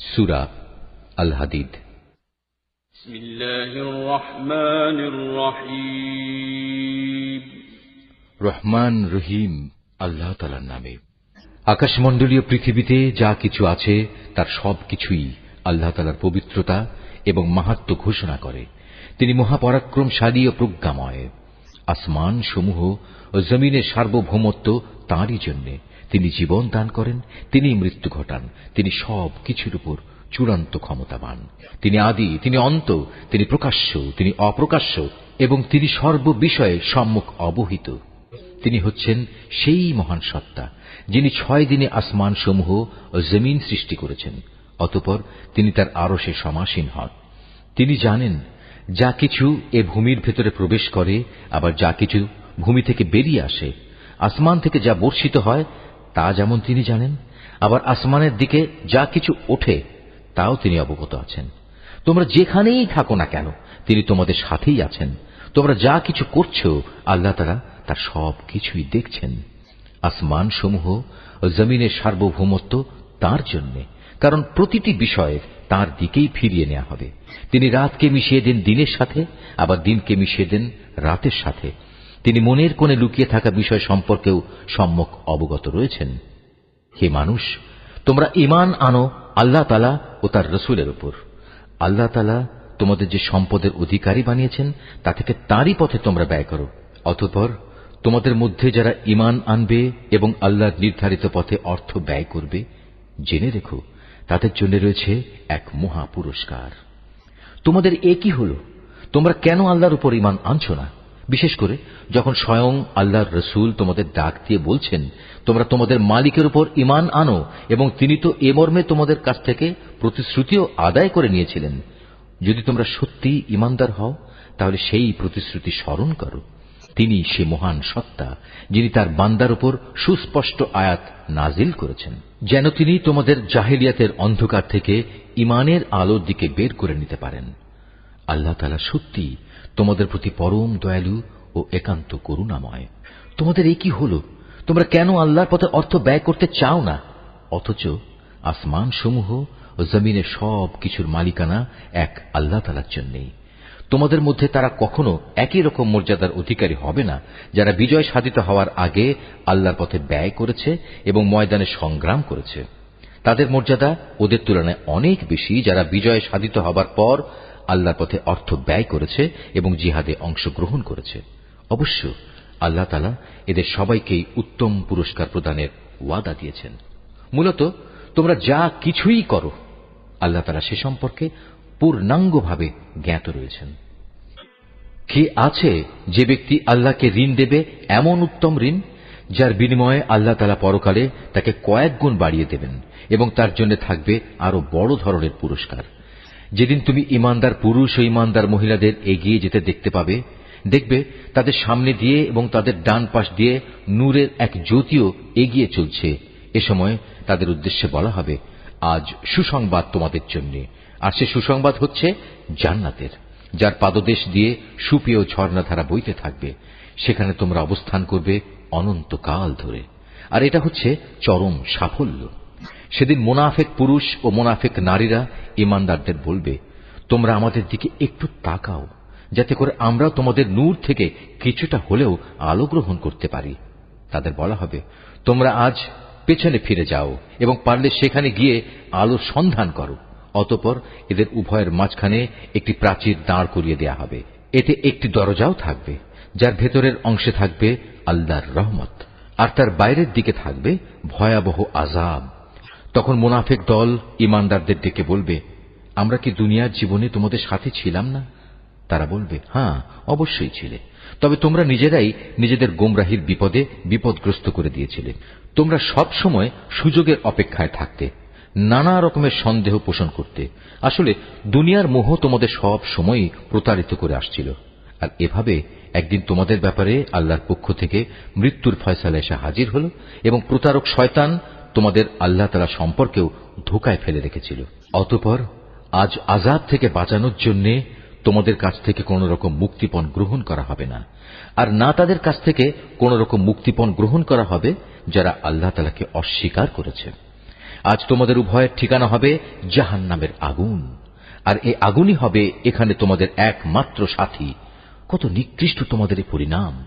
সূরা আল হাদিদ। রহমান রহিম আল্লাহ তাআলার নামে। আকাশমণ্ডলীয় পৃথিবীতে যা কিছু আছে তার সবকিছুই আল্লাহ তাআলার পবিত্রতা এবং মাহাত্ম্য ঘোষণা করে। তিনি মহাপরাক্রমশালী ও প্রজ্ঞাময়। আসমান সমূহ ও জমিনের সার্বভৌমত্ব তাঁরই জন্য। তিনি জীবন দান করেন, তিনি মৃত্যু ঘটান। তিনি সব কিছুর উপর চূড়ান্ত ক্ষমতাবান। তিনি আদি, তিনি অন্ত, তিনি প্রকাশ্য, তিনি অপ্রকাশ্য এবং তিনি সর্ববিষয়ে সম্যক অবহিত। তিনি হচ্ছেন সেই মহান সত্তা যিনি 6 দিনে আসমান সমূহ ও জমিন সৃষ্টি করেছেন। অতঃপর তিনি তার আরশে সমাসীন হন। তিনি জানেন যা কিছু এ ভূমির ভেতরে প্রবেশ করে, আবার যা কিছু ভূমি থেকে বেরিয়ে আসে। আসমান থেকে যা বর্ষিত হয় তা যেমন তিনি জানেন, আবার আসমানের দিকে যা কিছু ওঠে তাও তিনি অবগত আছেন। তোমরা যেখানেই থাকো না কেন তিনি তোমাদের সাথেই আছেন। তোমরা যা কিছু করছো আল্লাহ তাআলা তার সব কিছুই দেখছেন। আসমান সমূহ ও জমিনের সার্বভৌমত্ব তাঁর জন্য, কারণ প্রতিটি বিষয়ে তাঁর দিকেই ফিরিয়ে নেওয়া হবে। তিনি রাতকে মিশিয়ে দেন দিনের সাথে, আবার দিনকে মিশিয়ে দেন রাতের সাথে। তিনি মনের কোণে লুকিয়ে থাকা বিষয় সম্পর্কেও সম্যক অবগত রয়েছেন। হে মানুষ, তোমরা ঈমান আনো আল্লাহ তাআলা ও তার রাসূলের উপর। আল্লাহ তাআলা তোমাদের যে সম্পদের অধিকারী বানিয়েছেন তা থেকে তাঁরই পথে তোমরা ব্যয় করো। অতঃপর তোমাদের মধ্যে যারা ঈমান আনবে এবং আল্লাহর নির্ধারিত পথে অর্থ ব্যয় করবে, জেনে রেখো তাদের জন্য রয়েছে এক মহা পুরস্কার। তোমাদের এ কি হল? তোমরা কেন আল্লাহর উপর ঈমান আনছো না? বিশেষ করে যখন স্বয়ং আল্লাহর রাসূল তোমাদের ডাক দিয়ে বলছেন তোমরা তোমাদের মালিকের উপর ঈমান আনো, এবং তিনি তো এ মর্মে তোমাদের কাছ থেকে প্রতিশ্রুতিও আদায় করে নিয়েছিলেন। যদি তোমরা সত্যি ঈমানদার হও তাহলে সেই প্রতিশ্রুতি স্মরণ করো। তিনি সে মহান সত্তা যিনি তার বান্দার উপর সুস্পষ্ট আয়াত নাজিল করেছেন, যেন তিনি তোমাদের জাহেলিয়াতের অন্ধকার থেকে ঈমানের আলোর দিকে বের করে নিতে পারেন। আল্লাহ তাআলা সত্যি তোমাদের প্রতি পরম দয়ালু ও একান্ত করুণাময়। তোমাদের এ কি হল? তোমরা কেন আল্লাহর পথে অর্থ ব্যয় করতে চাও না? অথচ আসমান সমূহ ও জমিনের সব কিছুর মালিকানা এক আল্লাহ তাআলার জন্যই। তোমাদের মধ্যে তারা কখনো একই রকম মর্যাদার অধিকারী হবে না যারা বিজয় সাধিত হওয়ার আগে আল্লাহর পথে ব্যয় করেছে এবং ময়দানে সংগ্রাম করেছে। তাদের মর্যাদা ওদের তুলনায় অনেক বেশি যারা বিজয় সাধিত হবার পর আল্লাহর পথে অর্থ ব্যয় করেছে এবং জিহাদে অংশগ্রহণ করেছে। অবশ্য আল্লাহ তাআলা এদের সবাইকেই উত্তম পুরস্কার প্রদানের ওয়াদা দিয়েছেন। মূলত তোমরা যা কিছুই করো আল্লাহ তাআলা সে সম্পর্কে পূর্ণাঙ্গভাবে জ্ঞাত রয়েছেন। কে আছে যে ব্যক্তি আল্লাহকে ঋণ দেবে, এমন উত্তম ঋণ যার বিনিময়ে আল্লাহ তাআলা পরকালে তাকে কয়েক গুণ বাড়িয়ে দেবেন এবং তার জন্য থাকবে আরো বড় ধরনের পুরস্কার। যেদিন তুমি ঈমানদার পুরুষ ও ঈমানদার মহিলাদের এগিয়ে যেতে দেখতে পাবে, দেখবে তাদের সামনে দিয়ে এবং তাদের ডান পাশ দিয়ে নূরের এক জ্যোতিও এগিয়ে চলছে। এ সময় তাদের উদ্দেশ্যে বলা হবে, আজ সুসংবাদ তোমাদের জন্য। আর সে সুসংবাদ হচ্ছে জান্নাতের, যার পাদদেশ দিয়ে সুপেয় ঝর্ণাধারা বইতে থাকবে। সেখানে তোমরা অবস্থান করবে অনন্তকাল ধরে। আর এটা হচ্ছে চরম সাফল্য। সেদিন মুনাফিক পুরুষ ও মুনাফিক নারীরা ঈমানদারদের বলবে, তোমরা আমাদের দিকে একটু তাকাও, যাতে করে আমরা তোমাদের নূর থেকে কিছুটা হলেও আলো গ্রহণ করতে পারি। তাদের বলা হবে, তোমরা আজ পেছনে ফিরে যাও এবং পারলে সেখানে গিয়ে আলোর সন্ধান করো। অতঃপর এদের উভয়ের মাঝখানে একটি প্রাচীর দাঁড় করিয়ে দেয়া হবে। এতে একটি দরজাও থাকবে, যার ভেতরের অংশে থাকবে আল্লাহর রহমত, আর তার বাইরের দিকে থাকবে ভয়াবহ আযাব। তখন মুনাফিক দল ঈমানদারদের ডেকে বলবে, আমরা কি দুনিয়ার জীবনে তোমাদের সাথে ছিলাম না? তারা বলবে, হ্যাঁ, অবশ্যই ছিলে। তবে তোমরা নিজেরাই নিজেদের গোমরাহির বিপদে বিপদগ্রস্ত করে দিয়েছিলে। তোমরা সব সময় সুযোগের অপেক্ষায় থাকতে, নানা রকমের সন্দেহ পোষণ করতে। আসলে দুনিয়ার মোহ তোমাদের সব সময়ই প্রতারিত করে আসছিল। আর এভাবে একদিন তোমাদের ব্যাপারে আল্লাহর পক্ষ থেকে মৃত্যুর ফয়সালা এসে হাজির হল এবং প্রতারক শয়তান তোমাদের আল্লাহ তাআলা সম্পর্কেও ধোঁকায় ফেলে রেখেছিল। অতঃপর আজ আযাব থেকে বাঁচানোর জন্য তোমাদের কাছ থেকে কোন রকম মুক্তিপণ গ্রহণ করা হবে না, আর না তাদের কাছ থেকে কোন রকম মুক্তিপণ গ্রহণ করা হবে যারা আল্লাহ তাআলাকে অস্বীকার করেছে। আজ তোমাদের উভয়ের ঠিকানা হবে জাহান্নামের আগুন, আর এই আগুনই হবে এখানে তোমাদের একমাত্র সাথী। কত নিকৃষ্ট তোমাদের এই পরিণাম!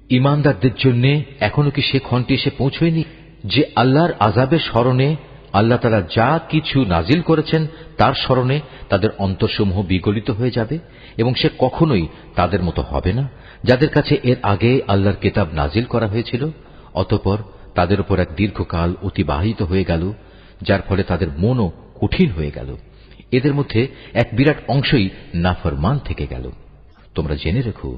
ঈমানদারদের জন্য এখনো কি সে ক্ষণটি এসে পৌঁছয়নি যে আল্লাহর আযাবের স্মরণে, আল্লাহ তাআলা যা কিছু নাজিল করেছেন তার স্মরণে তাদের অন্তরসমূহ বিগলিত হয়ে যাবে এবং সে কখনোই তাদের মতো হবে না যাদের কাছে এর আগে আল্লাহর কিতাব নাজিল করা হয়েছিল। অতঃপর তাদের উপর এক দীর্ঘকাল অতিবাহিত হয়ে গেল, যার ফলে তাদের মনও কঠিন হয়ে গেল। এদের মধ্যে এক বিরাট অংশই নাফরমান থেকে গেল। তোমরা জেনে রেখো,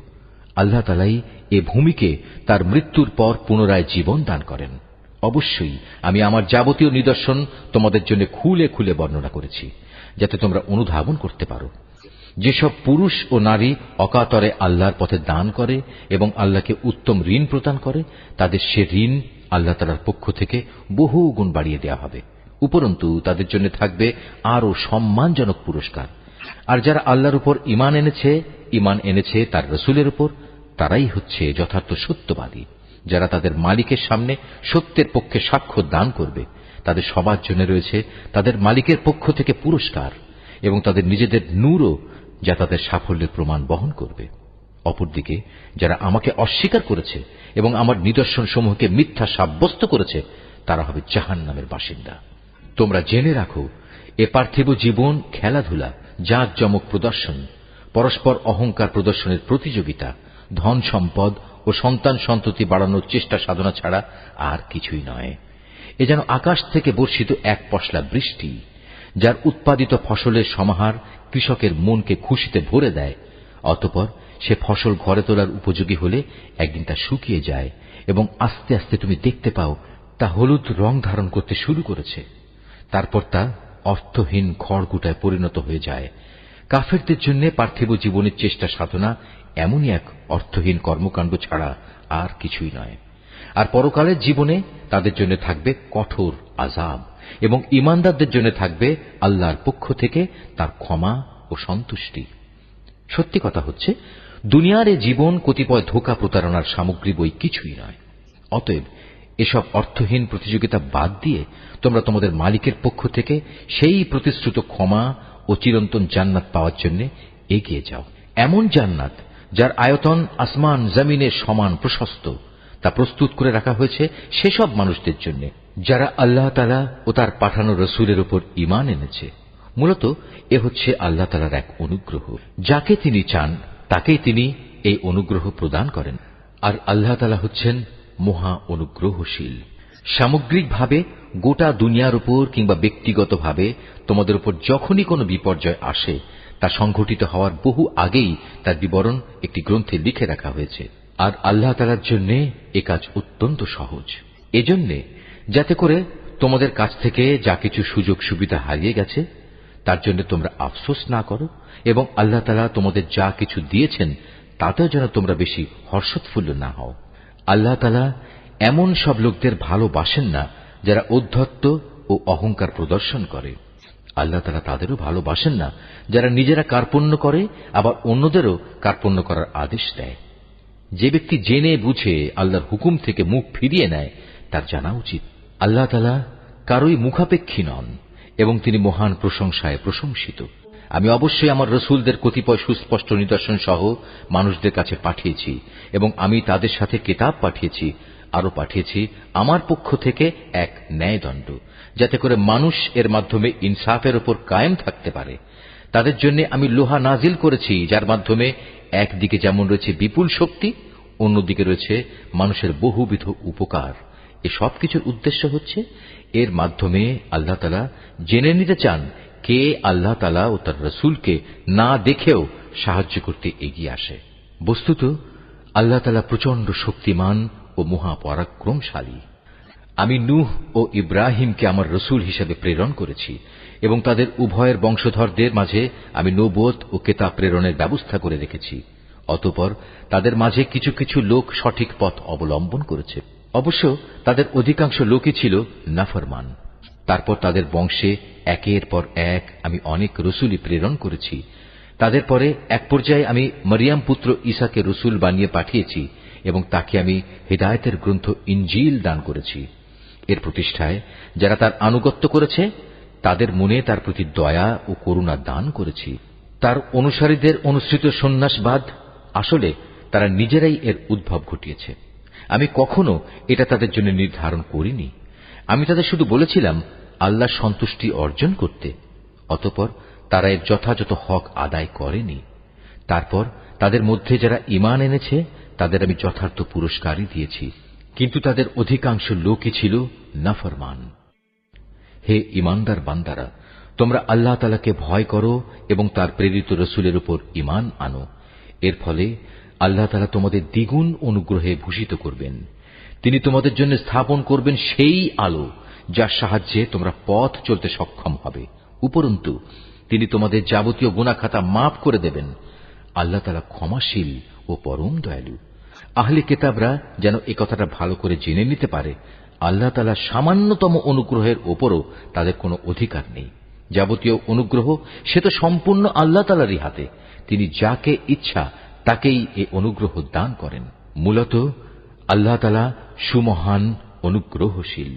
আল্লাহ তাআলাই এ ভূমিকে তার মৃত্যুর পর পুনরায় জীবন দান করেন। অবশ্যই আমি আমার যাবতীয় নিদর্শন তোমাদের জন্য খুলে খুলে বর্ণনা করেছি, যাতে তোমরা অনুধাবন করতে পারো। যেসব পুরুষ ও নারী অকাতরে আল্লাহর পথে দান করে এবং আল্লাহকে উত্তম ঋণ প্রদান করে, তাদের সে ঋণ আল্লাহ তাআলার পক্ষ থেকে বহু গুণ বাড়িয়ে দেওয়া হবে। উপরন্তু তাদের জন্য থাকবে আরও সম্মানজনক পুরস্কার। আর যারা আল্লাহর উপর ঈমান এনেছে তার রসুলের উপর, তারাই হচ্ছে যথার্থ সত্যবাদী, যারা তাদের মালিকের সামনে সত্যের পক্ষে সাক্ষ্য দান করবে। তাদের সবার জন্য রয়েছে তাদের মালিকের পক্ষ থেকে পুরস্কার এবং তাদের নিজেদের নূরও, যা তাদের সাফল্যের প্রমাণ বহন করবে। অপরদিকে যারা আমাকে অস্বীকার করেছে এবং আমার নিদর্শন সমূহকে মিথ্যা সাব্যস্ত করেছে, তারা হবে জাহান্নামের বাসিন্দা। তোমরা জেনে রাখো, এ পার্থিব জীবন খেলাধুলা, জাঁকজমক প্রদর্শন, পরস্পর অহংকার প্রদর্শনের প্রতিযোগিতা, ধন সম্পদ ও সন্তান সন্ততি বাড়ানোর চেষ্টা সাধনা ছাড়া আর কিছুই নয়। এ যেন আকাশ থেকে বর্ষিত এক পশলা বৃষ্টি, যার উৎপাদিত ফসলের সমাহার কৃষকের মনকে খুশিতে ভরে দেয়। অতঃপর সে ফসল ঘরে তোলার উপযোগী হলে একদিন তা শুকিয়ে যায় এবং আস্তে আস্তে তুমি দেখতে পাও তা হলুদ রং ধারণ করতে শুরু করেছে। তারপর তা অর্থহীন খড়কুটায় পরিণত হয়ে যায়। কাফেরদের জন্য পার্থিব জীবনের চেষ্টা সাধনা এমনই এক অর্থহীন কর্মকাণ্ড ছাড়া আর কিছুই নয়। আর পরকালের জীবনে তাদের জন্য থাকবে কঠোর আযাব এবং ঈমানদারদের জন্য থাকবে আল্লাহর পক্ষ থেকে তার ক্ষমা ও সন্তুষ্টি। সত্যি কথা হচ্ছে, দুনিয়ার এ জীবন কতিপয় ধোঁকা প্রতারণার সামগ্রী বই কিছুই নয়। অতএব এসব অর্থহীন প্রতিযোগিতা বাদ দিয়ে তোমরা তোমাদের মালিকের পক্ষ থেকে সেই প্রতিশ্রুত ক্ষমা ও চিরন্তন জান্নাত পাওয়ার জন্য এগিয়ে যাও। এমন জান্নাত যার আয়তন আসমান জমিনের সমান প্রশস্ত, তা প্রস্তুত করে রাখা হয়েছে সেসব মানুষদের জন্য যারা আল্লাহ তাআলা ও তার পাঠানো রসুলের উপর ঈমান এনেছে। মূলত এ হচ্ছে আল্লাহ তাআলার এক অনুগ্রহ। যাকে তিনি চান তাকেই তিনি এই অনুগ্রহ প্রদান করেন। আর আল্লাহ তাআলা হচ্ছেন মহা অনুগ্রহশীল। সামগ্রিকভাবে গোটা দুনিয়ার উপর কিংবা ব্যক্তিগতভাবে তোমাদের উপর যখনই কোনো বিপর্যয় আসে, তা সংঘটিত হওয়ার বহু আগেই তার বিবরণ একটি গ্রন্থে লিখে রাখা হয়েছে। আর আল্লাহ তাআলার জন্য এ কাজ অত্যন্ত সহজ। এজন্যে যাতে করে তোমাদের কাছ থেকে যা কিছু সুযোগ সুবিধা হারিয়ে গেছে তার জন্য তোমরা আফসোস না করো, এবং আল্লাহ তাআলা তোমাদের যা কিছু দিয়েছেন তাতেও যেন তোমরা বেশি হর্ষোৎফুল্ল না হও। আল্লাহ তাআলা এমন সব লোকদের ভালোবাসেন না যারা ঔদ্ধত্য ও অহংকার প্রদর্শন করে। আল্লাহ তাআলা তাদেরও ভালোবাসেন না যারা নিজেরা কার্পণ্য করে আবার অন্যদেরও কার্পণ্য করার আদেশ দেয়। যে ব্যক্তি জেনে বুঝে আল্লাহর হুকুম থেকে মুখ ফিরিয়ে নেয়, তার জানা উচিত আল্লাহ তাআলা কারোই মুখাপেক্ষী নন এবং তিনি মহান প্রশংসায় প্রশংসিত। আমি অবশ্যই আমার রসুলদের কতিপয় সুস্পষ্ট নিদর্শন সহ মানুষদের কাছে পাঠিয়েছি এবং আমি তাদের সাথে কিতাব পাঠিয়েছি। আরো পাঠিয়েছি আমার পক্ষ থেকে এক ন্যায়দণ্ড, যাতে করে মানুষ এর মাধ্যমে ইনসাফের উপর কায়েম থাকতে পারে। তাদের জন্য আমি লোহা নাজিল করেছি, যার মাধ্যমে একদিকে যেমন রয়েছে বিপুল শক্তি, অন্যদিকে রয়েছে মানুষের বহুবিধ উপকার। এ সব কিছুর উদ্দেশ্য হচ্ছে এর মাধ্যমে আল্লাহ তাআলা জেনে নিতে চান কে আল্লাহ তাআলা ও তার রসুলকে না দেখেও সাহায্য করতে এগিয়ে আসে। বস্তুত আল্লাহ তাআলা প্রচন্ড শক্তিমান ও মহাপরাক্রমশালী। আমি নূহ ও ইব্রাহিমকে আমার রসুল হিসেবে প্রেরণ করেছি এবং তাদের উভয়ের বংশধরদের মাঝে আমি নবুয়ত ও কিতাব প্রেরণের ব্যবস্থা করে রেখেছি। অতঃপর তাদের মাঝে কিছু কিছু লোক সঠিক পথ অবলম্বন করেছে। অবশ্য তাদের অধিকাংশ লোকই ছিল নাফরমান। তারপর তাদের বংশে একের পর এক আমি অনেক রসুলই প্রেরণ করেছি। তাদের পরে এক পর্যায়ে আমি মরিয়ম পুত্র ঈসাকে রসুল বানিয়ে পাঠিয়েছি এবং তাকে আমি হিদায়াতের গ্রন্থ ইনজিল দান করেছি। এর প্রতিষ্ঠায় যারা তার আনুগত্য করেছে তাদের মনে তার প্রতি দয়া ও করুণা দান করেছি। তার অনুসারীদের অনুসৃত সন্ন্যাসবাদ আসলে তারা নিজেরাই এর উদ্ভব ঘটিয়েছে। আমি কখনো এটা তাদের জন্য নির্ধারণ করিনি। আমি তাদের শুধু বলেছিলাম আল্লাহর সন্তুষ্টি অর্জন করতে। অতঃপর তারা এর যথাযথ হক আদায় করেনি। তারপর তাদের মধ্যে যারা ঈমান এনেছে তাদের আমি যথার্থ পুরস্কারই দিয়েছি, কিন্তু তাদের অধিকাংশ লোকই ছিল নাফরমান। হে ঈমানদার বান্দারা, তোমরা আল্লাহ তাআলাকে ভয় করো এবং তার প্রেরিত রসুলের উপর ঈমান আনো। এর ফলে আল্লাহ তাআলা তোমাদের দ্বিগুণ অনুগ্রহে ভূষিত করবেন। তিনি তোমাদের জন্য স্থাপন করবেন সেই আলো যার সাহায্যে তোমরা পথ চলতে সক্ষম হবে। উপরন্তু তিনি তোমাদের যাবতীয় গুনাহ খাতা মাফ করে দেবেন। আল্লাহ তাআলা ক্ষমাশীল ও পরম দয়ালু। আহলে কিতাবরা যেন এ কথাটা ভালো করে জেনে নিতে পারে, আল্লাহ তাআলা সামান্যতম অনুগ্রহের ওপরও তাদের কোনো অধিকার নেই। যাবতীয় অনুগ্রহ সে তো সম্পূর্ণ আল্লাহ তাআলারই হাতে। তিনি যাকে ইচ্ছা তাকেই এ অনুগ্রহ দান করেন। মূলত আল্লাহ তাআলা সুমহান অনুগ্রহশীল।